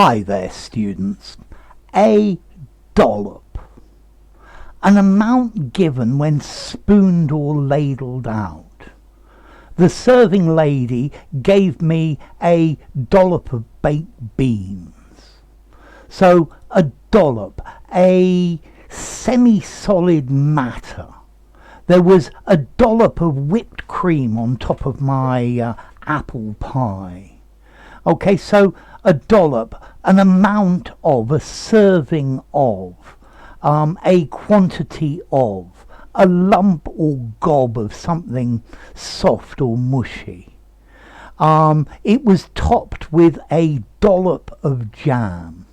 Hi there, students. A dollop. An amount given when spooned or ladled out. The serving lady gave me a dollop of baked beans. So a dollop, a semi-solid matter. There was a dollop of whipped cream on top of my apple pie. Okay, so a dollop, an amount of, a serving of, a quantity of, a lump or gob of something soft or mushy. It was topped with a dollop of jam.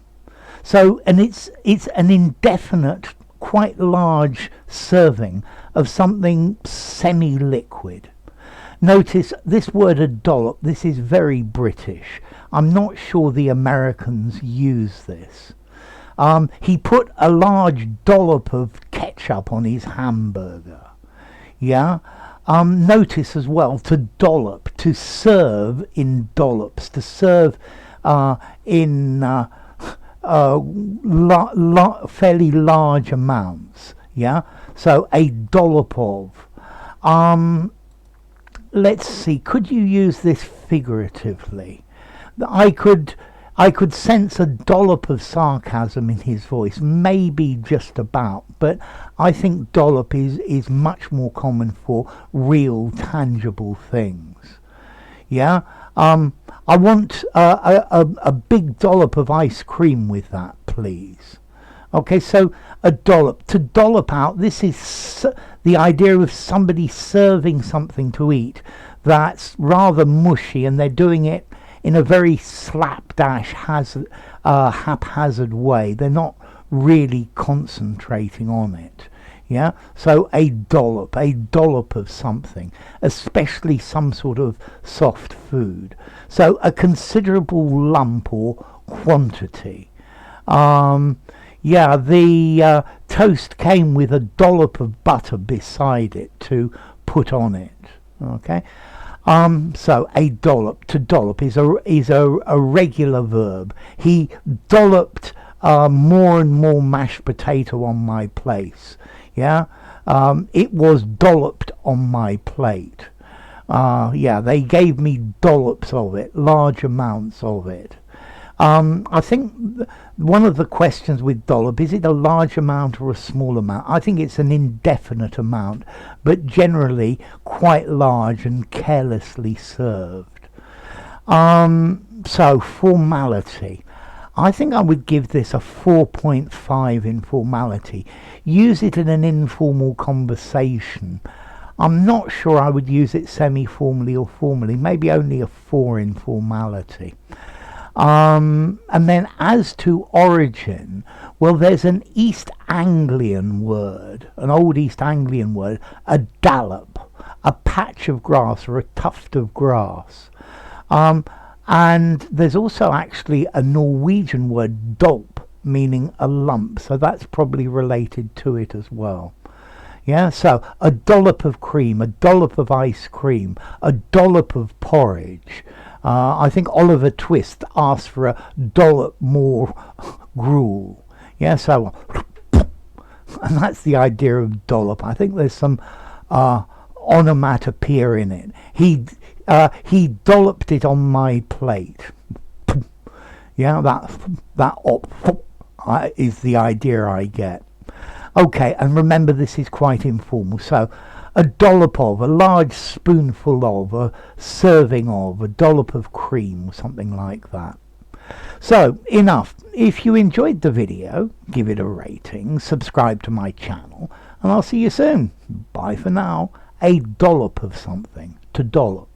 So, and it's an indefinite, quite large serving of something semi-liquid. Notice this word a dollop, this is very British. I'm not sure the Americans use this. He put a large dollop of ketchup on his hamburger. Yeah. Notice as well, to dollop, to serve in dollops, to serve in fairly large amounts. Yeah. So a dollop of. Let's see, could you use this figuratively? I could sense a dollop of sarcasm in his voice, maybe just about, but I think dollop is much more common for real, tangible things. Yeah? I want a big dollop of ice cream with that, please. Okay, so a dollop. To dollop out, this is the idea of somebody serving something to eat that's rather mushy, and they're doing it in a very slapdash, haphazard way. They're not really concentrating on it. Yeah, so a dollop of something, especially some sort of soft food. So a considerable lump or quantity. Yeah, the toast came with a dollop of butter beside it to put on it. Okay, so a dollop, to dollop, is a regular verb. He dolloped more and more mashed potato on my plate. Yeah, it was dolloped on my plate. Yeah, they gave me dollops of it, large amounts of it. I think one of the questions with dollop, is it a large amount or a small amount? I think it's an indefinite amount, but generally quite large and carelessly served. So formality. I think I would give this a 4.5 in formality. Use it in an informal conversation. I'm not sure I would use it semi-formally or formally, maybe only a 4 in formality. And then as to origin, well, there's an East Anglian word, an old East Anglian word, a dallop, a patch of grass or a tuft of grass. And there's also actually a Norwegian word, dolp, meaning a lump, so that's probably related to it as well. Yeah, so a dollop of cream, a dollop of ice cream, a dollop of porridge. I think Oliver Twist asked for a dollop more gruel. Yeah, so, and that's the idea of dollop. I think there's some onomatopoeia in it. He dolloped it on my plate. Yeah, that is the idea I get. Okay, and remember this is quite informal. So a dollop of, a large spoonful of, a serving of, a dollop of cream, or something like that. So, enough. If you enjoyed the video, give it a rating, subscribe to my channel, and I'll see you soon. Bye for now. A dollop of something. To dollop.